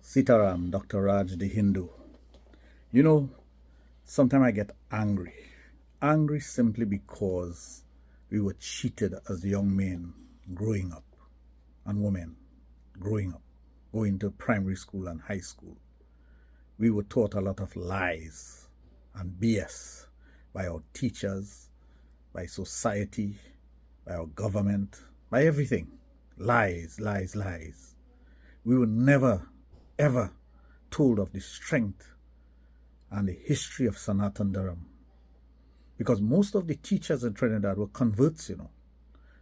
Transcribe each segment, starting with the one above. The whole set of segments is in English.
Sitaram, Dr. Raj the Hindu. You know, sometimes I get angry. Angry simply because we were cheated as young men growing up and women growing up, going to primary school and high school. We were taught a lot of lies and BS by our teachers, by society, by our government, by everything. Lies, lies, lies. We were never, ever told of the strength and the history of Sanatanist. Because most of the teachers in Trinidad were converts,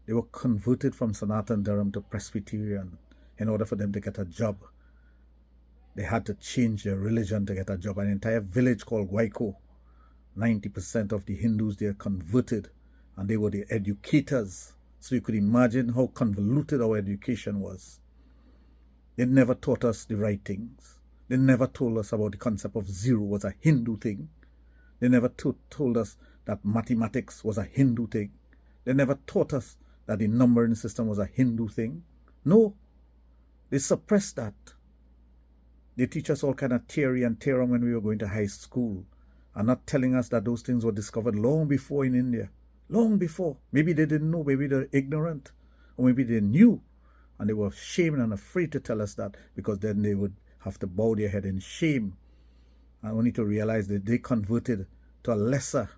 They were converted from Sanatanist to Presbyterian in order for them to get a job. They had to change their religion to get a job. An entire village called Guayco, 90% of the Hindus there converted, and they were the educators. So you could imagine how convoluted our education was. They never taught us the right things. They never told us about the concept of zero was a Hindu thing. They never told us that mathematics was a Hindu thing. They never taught us that the numbering system was a Hindu thing. No, they suppressed that. They teach us all kind of theory and theorem when we were going to high school, and not telling us that those things were discovered long before in India. Long before. Maybe they didn't know, maybe they're ignorant, or maybe they knew, and they were ashamed and afraid to tell us that, because then they would have to bow their head in shame, and only to realize that they converted to a lesser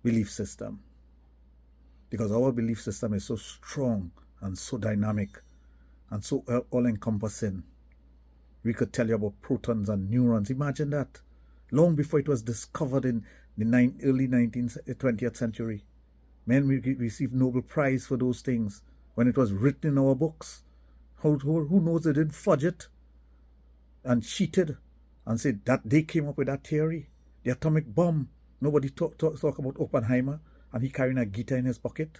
belief system. Because our belief system is so strong and so dynamic and so all-encompassing. We could tell you about protons and neurons. Imagine that. Long before it was discovered in the early 20th century. Men received Nobel Prize for those things when it was written in our books. Who knows they didn't fudge it and cheated and said that they came up with that theory. The atomic bomb. Nobody talk about Oppenheimer and he carrying a Gita in his pocket.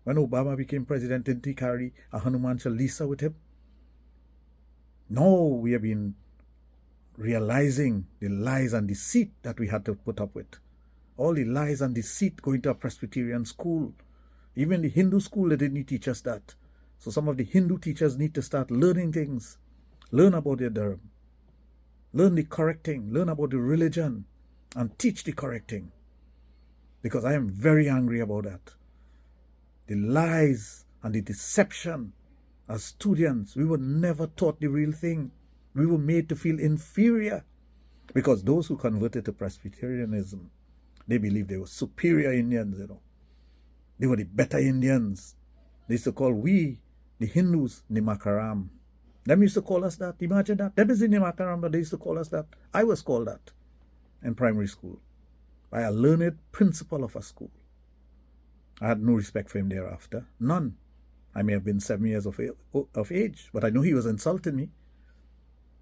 When Obama became president, didn't he carry a Hanuman Chalisa with him? No, we have been realizing the lies and deceit that we had to put up with. All the lies and deceit going to a Presbyterian school. Even the Hindu school, they didn't teach us that. So some of the Hindu teachers need to start learning things. Learn about their dharma. Learn the correct thing. Learn about the religion. And teach the correct thing. Because I am very angry about that. The lies and the deception. As students, we were never taught the real thing. We were made to feel inferior. Because those who converted to Presbyterianism, they believed they were superior Indians, They were the better Indians. They used to call we, the Hindus, Nimakaram. Them used to call us that. Imagine that. Them is in Nimakaram, but they used to call us that. I was called that in primary school by a learned principal of a school. I had no respect for him thereafter. None. I may have been 7 years of age, but I know he was insulting me.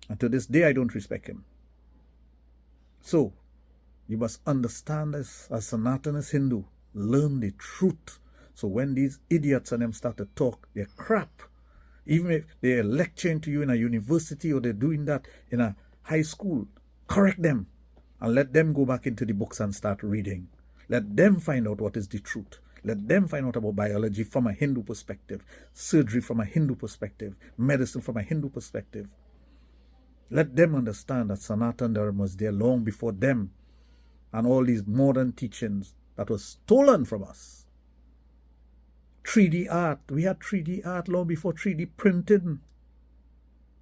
And to this day, I don't respect him. So, you must understand this as Sanatanist Hindu. Learn the truth. So when these idiots and them start to talk, they're crap. Even if they're lecturing to you in a university or they're doing that in a high school, correct them. And let them go back into the books and start reading. Let them find out what is the truth. Let them find out about biology from a Hindu perspective, surgery from a Hindu perspective, medicine from a Hindu perspective. Let them understand that Sanatana Dharma was there long before them and all these modern teachings that was stolen from us. 3D art. We had 3D art long before 3D printing.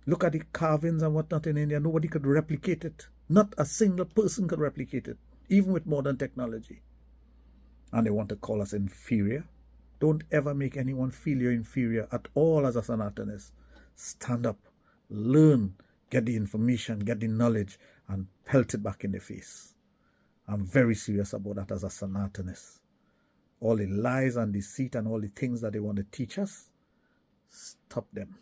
Look at the carvings and whatnot in India. Nobody could replicate it. Not a single person could replicate it, even with modern technology. And they want to call us inferior. Don't ever make anyone feel you're inferior at all as a Sanatanist. Stand up, learn, get the information, get the knowledge, and pelt it back in the face. I'm very serious about that as a Sanatanist. All the lies and deceit and all the things that they want to teach us, stop them.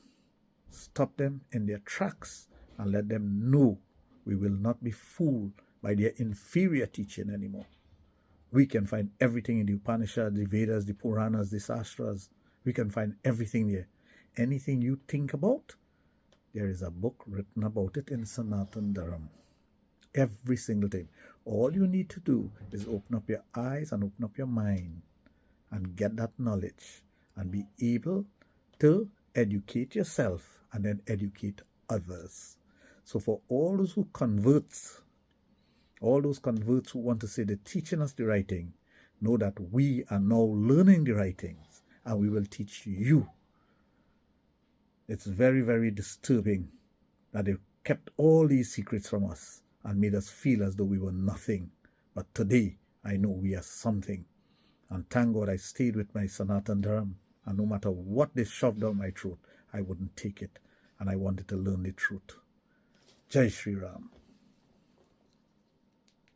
Stop them in their tracks and let them know we will not be fooled by their inferior teaching anymore. We can find everything in the Upanishads, the Vedas, the Puranas, the Shastras. We can find everything there. Anything you think about, there is a book written about it in Sanatana Dharma. Every single thing. All you need to do is open up your eyes and open up your mind and get that knowledge and be able to educate yourself and then educate others. So for all those converts who want to say they're teaching us the right thing, know that we are now learning the right things and we will teach you. It's very, very disturbing that they've kept all these secrets from us and made us feel as though we were nothing. But today, I know we are something. And thank God I stayed with my Sanatan Dharma. And no matter what they shoved down my throat, I wouldn't take it. And I wanted to learn the truth. Jai Shri Ram.